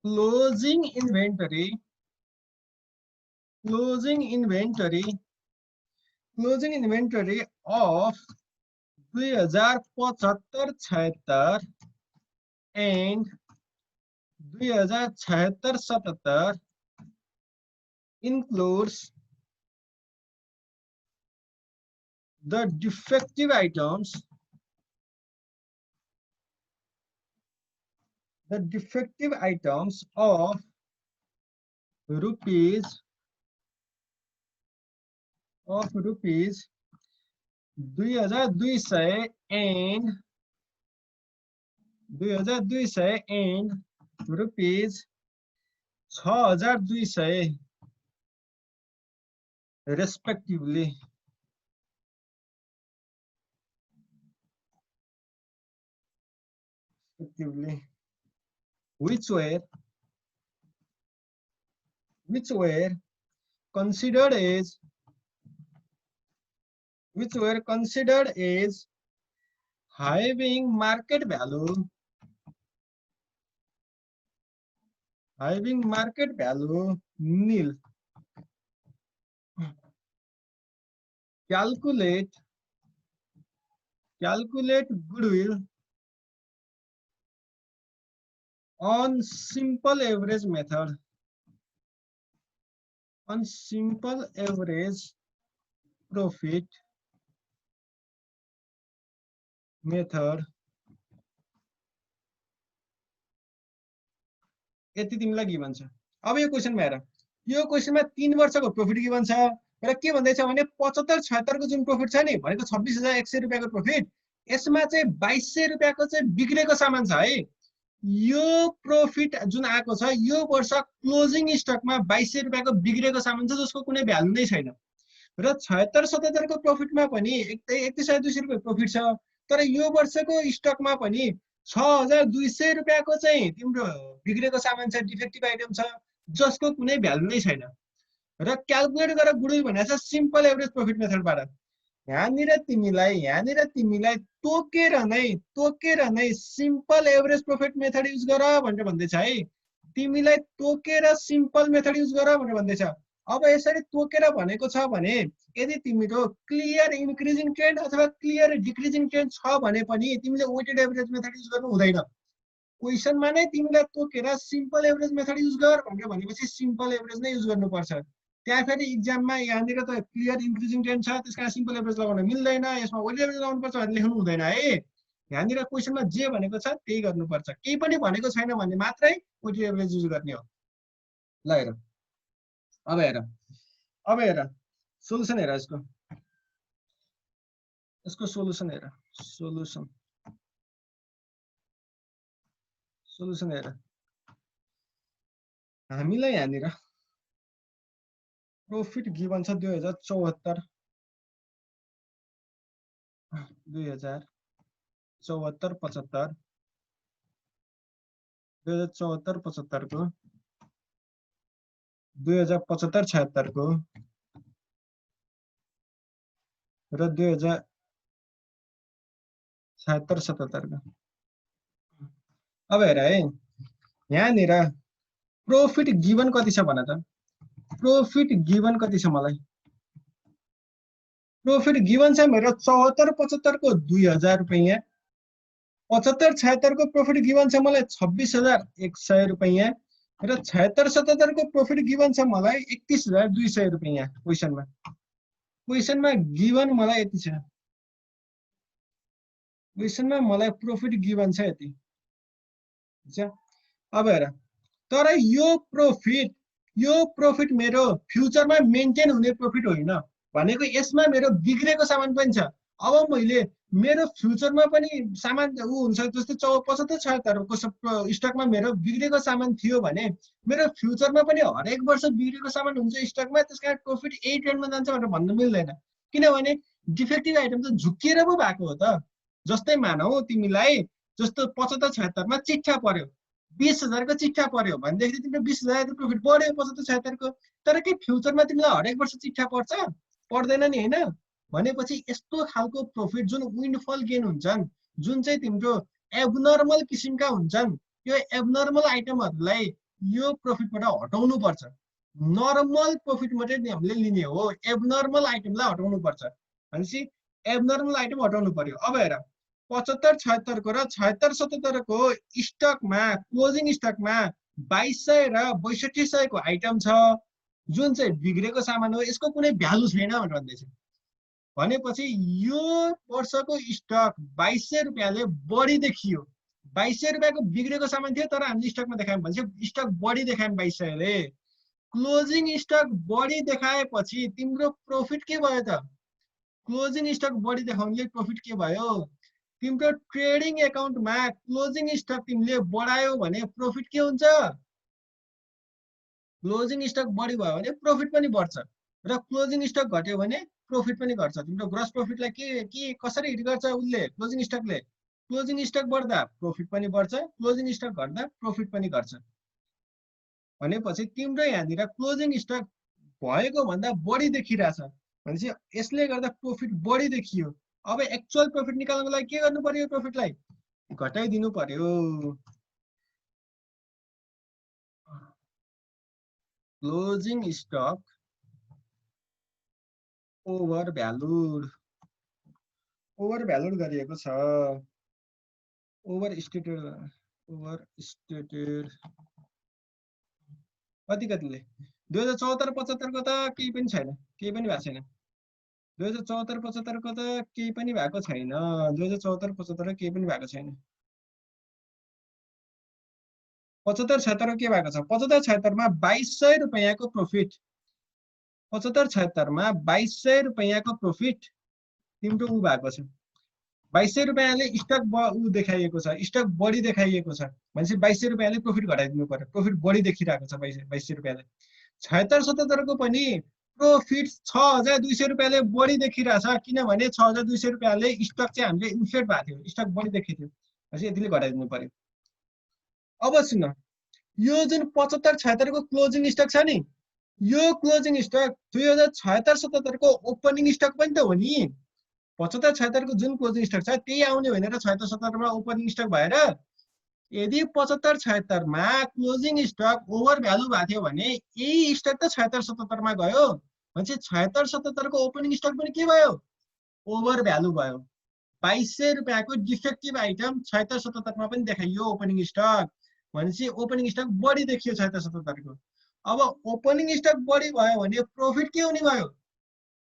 closing inventory of 2075 76 and 2076 77 includes the defective items of rupees 2200 and rupees 6200 respectively. Which were considered as having market value nil. Calculate goodwill on simple average method. Profit method. यति तिमीलाई given छ। अब यो क्वेशनमा हेर, यो क्वेशनमा 3 वर्षको प्रॉफिट गिभन छ र के भन्दैछ भने 75 76 को जुन प्रॉफिट छ नि भनेको 26100 रुपैयाँको प्रॉफिट, यसमा चाहिँ 2200 रुपैयाँको चाहिँ बिग्रेको सामान छ है। यो प्रॉफिट जुन आएको छ यो वर्ष क्लोजिङ स्टकमा 2200 रुपैयाँको बिग्रेको सामान छ जसको कुनै भ्यालु नै छैन। र 76 77 को प्रॉफिटमा पनि 3100 रुपैयाँ प्रॉफिट छ, तर यो वर्षको स्टकमा पनि 6200 रुपैयाँको चाहिँ तिम्रो बिग्रेको सामान छ, डिफेक्टिभ आइटम छ जसको कुनै भ्यालु नै छैन। र क्याल्कुलेट गरेर गुडविल भनेको छ सिम्पल एभरेज प्रॉफिट मेथडबाट। यहाँनिर तिमीलाई तोकेर नै simple average profit method use गर भनेर भन्दैछ है। तिमीलाई तोकेर सिम्पल मेथड युज गर भनेर भन्दैछ। अब यसरी तोकेर भनेको छ भने यदि तिम्रो क्लियर इन्क्रिजिङ ट्रेन्ड अथवा क्लियर डिक्रिजिङ ट्रेन्ड छ भने पनि तिमीले वेटेड एभरेज मेथड युज गर्नु हुँदैन। क्वेशनमा नै तिमीलाई तोकेर सिम्पल एभरेज मेथड युज गर भनेर भनेपछि सिम्पल एभरेज नै युज गर्नुपर्छ। त्यहाँ फेरि एक्जाममा यहाँनिर त क्लियर इन्क्रिजिङ ट्रेन्ड छ त्यसकारण सिम्पल एभरेज लगाउन मिल्दैन, यसमा वेटेड एभरेज लगाउनुपर्छ भनेर लेख्नु हुँदैन है। यहाँनिर क्वेशनमा जे भनेको छ त्यही गर्नुपर्छ, केही पनि भनेको छैन भने मात्रै वेटेड एभरेज युज गर्ने हो। ल हेर, अब हेर सोलुसन हेर, यसको सोलुसन हेर, सोलुसन हेर। हामीलाई यहाँनिर प्रॉफिट गिवन छ 2074 75 2074 75 को 2075 76 को र 2076 77 को। अब हेर है, यहाँनिर प्रॉफिट गिवन कति छ भन त, प्रॉफिट गिवन कति छ मलाई? प्रॉफिट गिवन छ मेरो 74 75 को 2000 रुपैयाँ, 75 76 को प्रॉफिट गिवन छ मलाई 26100 रुपैयाँ र 76 77 को प्रॉफिट गिवन छ मलाई 31200 रुपैयाँ। क्वेशनमा गिवन मलाई यति छ, क्वेशनमा मलाई प्रॉफिट गिवन छ यति। अब हेर, तर यो प्रॉफिट मेरो फ्युचरमा मेन्टेन हुने प्रॉफिट होइन भनेको, यसमा मेरो बिग्रेको सामान पनि छ। अब मैले मेरो फ्युचरमा पनि सामान ऊ हुन्छ, जस्तै 75-76 को स्टकमा मेरो बिग्रेको सामान थियो भने मेरो फ्युचरमा पनि हरेक वर्ष बिग्रेको सामान हुन्छ स्टकमा, त्यस कारण प्रफिट यही ट्रेन्डमा जान्छ भनेर भन्न मिल्दैन। किनभने डिफेक्टिभ आइटम त झुक्किएर पो भएको हो त। जस्तै मानौ तिमीलाई जस्तो 75-76मा चिट्ठा पर्यो, 20,000 को चिट्ठा पर्यो भनेदेखि तिम्रो 20,000 प्रफिट बढ्यो 75-76 को। तर के फ्युचरमा तिमीलाई हरेक वर्ष चिट्ठा पर्छ? पर्दैन नि होइन। भनेपछि यस्तो खालको प्रफिट जुन विन्डफल गेन हुन्छन्, जुन चाहिँ तिम्रो एबनर्मल किसिमका हुन्छन्, यो एबनर्मल आइटमहरूलाई यो प्रफिटबाट हटाउनु पर्छ। नर्मल प्रफिट मात्रै हामीले लिने हो, एबनर्मल आइटमलाई हटाउनु पर्छ। भनेपछि एबनर्मल आइटम हटाउनु पर्यो। अब हेर 75-76 को र 76-77 को स्टकमा क्लोजिङ स्टकमा 2200 र 6200 को आइटम छ, जुन चाहिँ बिग्रेको सामान हो, यसको कुनै भ्यालु छैन भनेर भन्दैछ। भनेपछि यो वर्षको स्टक 2200 रुपियाँले बढी देखियो। 2200 रुपियाँको बिग्रेको सामान थियो तर हामीले स्टकमा देखायौँ भनेपछि स्टक बढी देखायौँ 2200ले। क्लोजिङ स्टक बढी देखाएपछि तिम्रो प्रफिट के भयो त? क्लोजिङ स्टक बढी देखाउनुले प्रफिट के भयो? तिम्रो ट्रेडिङ एकाउन्टमा क्लोजिङ स्टक तिमीले बढायो भने प्रफिट के हुन्छ? क्लोजिङ स्टक बढी भयो भने प्रफिट पनि बढ्छ र क्लोजिङ स्टक घट्यो भने प्रफिट पनि घट्छ। तिम्रो ग्रस प्रफिटलाई के कसरी हिट गर्छ उसले? क्लोजिङ स्टकले। क्लोजिङ स्टक बढ्दा प्रफिट पनि बढ्छ, क्लोजिङ स्टक घट्दा प्रफिट पनि घट्छ। भनेपछि तिम्रो यहाँनिर क्लोजिङ स्टक भएको भन्दा बढी देखिरहेछ भनेपछि यसले गर्दा प्रफिट बढी देखियो। अब एक्चुअल प्रफिट निकाल्नको लागि के गर्नु पर्यो? प्रफिटलाई घटाइदिनु पर्यो। क्लोजिङ स्टक ओभर भ्यालुड गरिएको छ। ओभर स्टेटेड कतिले 2074-75 को त केही पनि छैन, केही पनि भएको छैन। 2074-75 को त केही पनि भएको छैन। 2074-75 केही पनि भएको छैन। 75-76 के भएको छ? 75-76 मा 2200 रुपैयाँको प्रफिट। 75-76 मा 2200 रुपैयाँको प्रफिट तिम्रो उ भएको छ। 2200 रुपैयाँले स्टक उ देखाइएको छ, स्टक बढी देखाइएको छ भनेपछि 2200 रुपैयाँले प्रफिट घटाइदिनु पर्यो। प्रफिट बढी देखिरहेको छ 2200 रुपैयाँले। 76-77 को पनि प्रफिट 6200 रुपैयाँले बढी देखिरहेछ, किनभने 6200 रुपैयाँले स्टक चाहिँ हामीले इन्फ्लेट भएको थियो, स्टक बढी देखिएको थियो भनेपछि यतिले घटाइदिनु पर्यो। अब सुन, यो जुन 75-76 को क्लोजिङ स्टक छ नि, यो क्लोजिङ स्टक 2076-77 को ओपनिङ स्टक पनि त हो नि। 75-76 को जुन क्लोजिङ स्टक छ त्यही आउने होइन र 76-77 मा ओपनिङ स्टक भएर। यदि 75-76 मा क्लोजिङ स्टक ओभर भ्यालु भएको थियो भने यही स्टक त 76-77 मा गयो भनेपछि 76-77 को ओपनिङ स्टक पनि के भयो? ओभर भ्यालु भयो। 2200 रुपैयाँको डिफेक्टिभ आइटम 76-77 मा पनि देखाइयो ओपनिङ स्टक भनेपछि ओपनिङ स्टक बढी देखियो 76-77 को। अब ओपनिङ स्टक बढी भयो भने प्रफिट के हुने भयो?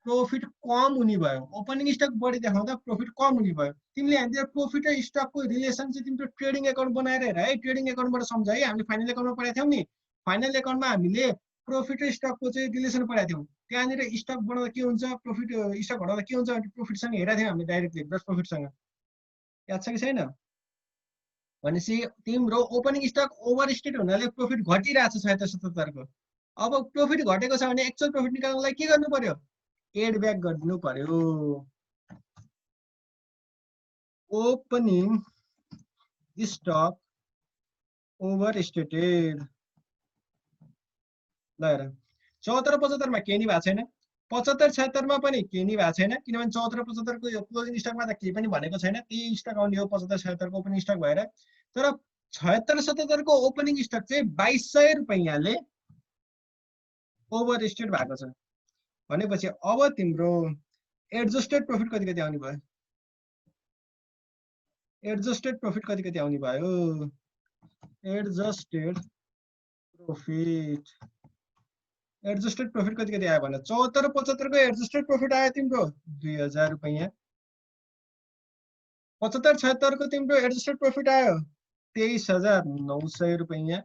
प्रफिट कम हुने भयो। ओपनिङ स्टक बढी देखाउँदा प्रफिट कम हुने भयो। तिमीले यहाँतिर प्रफिट र स्टकको रिलेसन चाहिँ तिम्रो ट्रेडिङ एकाउन्ट बनाएर हेर है, ट्रेडिङ एकाउन्टबाट सम्झ है। हामीले फाइनल एकाउन्टमा पढाएको थियौँ नि, फाइनल एकाउन्टमा हामीले प्रफिट र स्टकको चाहिँ रिलेसन पढाएको थियौँ। त्यहाँनिर स्टक बढाउँदा के हुन्छ, प्रफिट स्टक घटाउँदा के हुन्छ भने प्रफिटसँग हेरेको थियौँ हामीले डाइरेक्टली ग्रस प्रफिटसँग। याद छ कि छैन? भनेपछि तिम्रो ओपनिङ स्टक ओभर स्टेट हुनाले प्रफिट घटिरहेछ 76-77 को। अब प्रफिट घटेको छ भने एक्चुअल प्रफिट निकाल्नको लागि के गर्नु पर्यो? एड ब्याक गरिदिनु पर्यो। Opening stock overstated. ल हेर 74-75 मा केही नि भएको छैन, 75-76 मा पनि केही नि भएको छैन, किनभने 74-75 को यो क्लोजिङ स्टकमा त केही पनि भनेको छैन। त्यही स्टक आउने हो 75-76 को ओपनिङ स्टक भएर। तर 76-77 को ओपनिङ स्टक चाहिँ 2200 रुपैयाँले ओभर स्टेट भएको छ भनेपछि अब तिम्रो एडजस्टेड प्रफिट कति आउने भयो? एडजस्टेड प्रफिट कति आउने भयो? एडजस्टेड प्रफिट कति आयो भने 74-75 को एडजस्टेड प्रफिट आयो तिम्रो 2000 रुपैयाँ। 75-76 को तिम्रो एडजस्टेड प्रफिट आयो 23,900 रुपैयाँ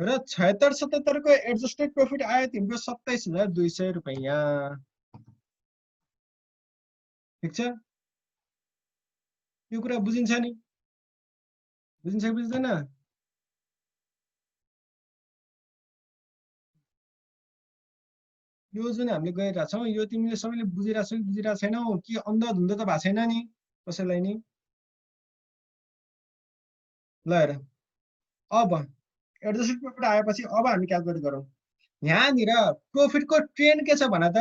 र 76-77 को एडजस्टेड प्रफिट आयो तिम्रो 27,200 रुपैयाँ। ठिक छ, यो कुरा बुझिन्छ नि? बुझिन्छ कि बुझ्दैन? यो जुन हामीले गरिरहेको छौँ यो तिमीले सबैले बुझिरहेछौ कि बुझिरहेको छैनौ कि अन्धधुन्ध त भएको छैन नि कसैलाई नि? ल हेर, अब एडजस्टेड प्रफिट आएपछि अब हामी क्यालकुलेट गरौँ। यहाँनिर प्रफिटको ट्रेन्ड के छ भन त?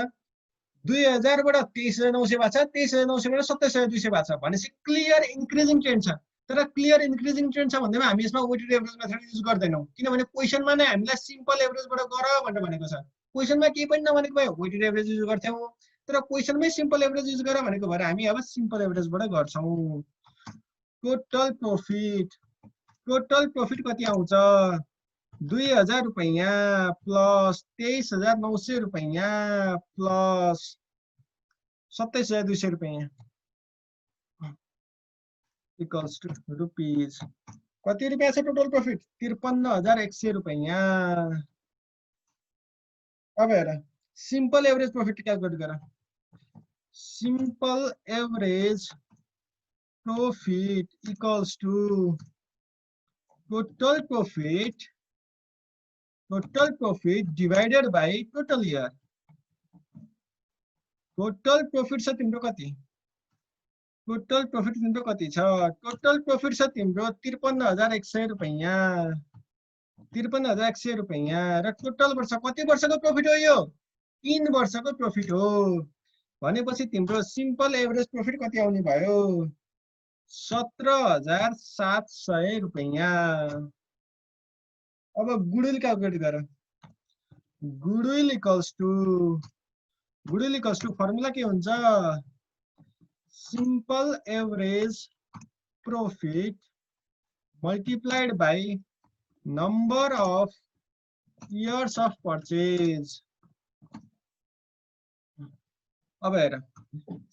2000 बाट 23900 भएको छ, 23900 बाट 27200 भएको छ भनेपछि क्लियर इन्क्रिजिङ ट्रेन्ड छ। तर क्लियर इन्क्रिजिङ ट्रेन्ड छ भन्दैमा हामी यसमा वेटेड एभरेज मेथड युज गर्दैनौँ, किनभने क्वेसनमा नै हामीलाई सिम्पल एभरेजबाट गर भनेर भनेको छ। क्वेसनमा केही पनि नभनेको भए वेटेड एभरेज युज गर्थ्यौँ, तर क्वेसनमै सिम्पल एभरेज युज गर भनेको भएर हामी अब सिम्पल एभरेजबाट गर्छौँ। टोटल प्रफिट कति आउँछ? 2000 रुपैयाँ प्लस 23900 रुपैयाँ प्लस 27200 रुपैयाँ इक्वल्स टु रुपीज कति रुपैयाँ छ टोटल प्रफिट? 53100 रुपैयाँ। अब हेर सिम्पल एभरेज प्रफिट क्यालकुलेट गर। Simple average profit equals to total profit divided by total year. Total profit छ तिम्रो कति? टोटल प्रफिट तिम्रो कति छ? टोटल प्रफिट छ तिम्रो 53100 रुपैयाँ, 53100 रुपैयाँ र टोटल वर्ष कति वर्षको प्रफिट हो यो? 3 वर्षको प्रफिट हो भनेपछि तिम्रो सिम्पल एभरेज प्रफिट कति आउने भयो? 17700 रुपैयाँ। अब गुडविल क्यालकुलेट गर। गुडविल इक्वल्स टु फर्मुला के हुन्छ? Simple average profit multiplied by number of years of purchase. अब हेर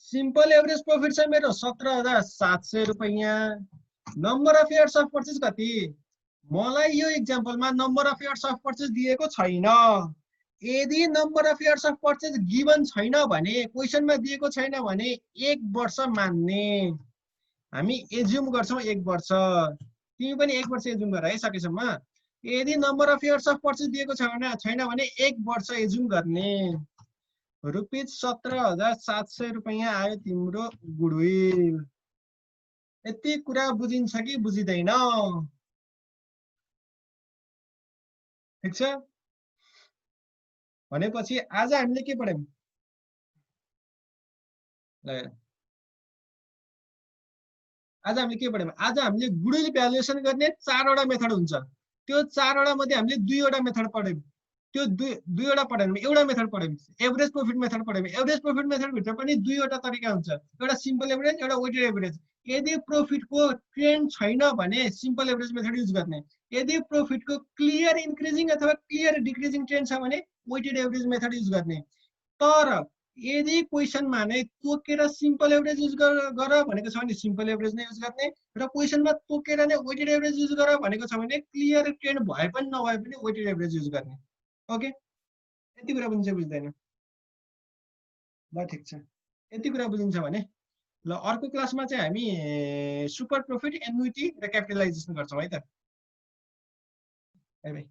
सिम्पल एभरेज प्रफिट छ मेरो 17700 रुपैयाँ। Number of years of purchase कति? मलाई यो एक्जाम्पलमा number of years of purchase दिएको छैन। यदि number of years of purchase given छैन भने, क्वेसनमा दिएको छैन भने 1 वर्ष मान्ने। हामी एज्युम गर्छौँ 1 वर्ष, तिमी पनि 1 वर्ष एज्युम गर है सकेसम्म। यदि number of years of purchase दिएको छैन भने 1 वर्ष एज्युम गर्ने। रुपीज 17700 रुपैयाँ आयो तिम्रो गुडविल। यति कुरा बुझिन्छ कि बुझिँदैन? ठिक छ, भनेपछि आज हामीले के पढ्यौं? आज हामीले के पढ्यौं? आज हामीले गुडविल भ्यालुएसन गर्ने 4 वटा मेथड हुन्छ। त्यो 4 वटा मध्ये हामीले 2 वटा मेथड पढ्यौं। त्यो 2 वटा पढ्यौं, एउटा मेथड पढ्यौं, एभरेज प्रफिट मेथड पढ्यौं। एभरेज प्रफिट मेथड भित्र पनि 2 वटा तरिका हुन्छ, एउटा सिम्पल एभरेज, एउटा वेटेड एभरेज। यदि प्रफिटको ट्रेन्ड छैन भने सिम्पल एभरेज मेथड युज गर्ने। यदि प्रफिटको क्लियर इन्क्रिजिङ अथवा क्लियर डिक्रिजिङ ट्रेन्ड छ भने वेटेड एभरेज मेथड युज गर्ने। तर यदि क्वेसनमा नै तोकेर सिम्पल एभरेज युज गर भनेको छ भने सिम्पल एभरेज नै युज गर्ने, र क्वेसनमा तोकेर नै वेटेड एभरेज युज गर भनेको छ भने क्लियर ट्रेन्ड भए पनि नभए पनि वेटेड एभरेज युज गर्ने। ओके, यति कुरा बुझिन्छ बुझ्दैन? ल ठिक छ, यति कुरा बुझिन्छ भने ल अर्को क्लासमा चाहिँ हामी सुपर प्रफिट, एन्युटी र क्यापिटलाइजेसन गर्छौँ है त। Bye bye.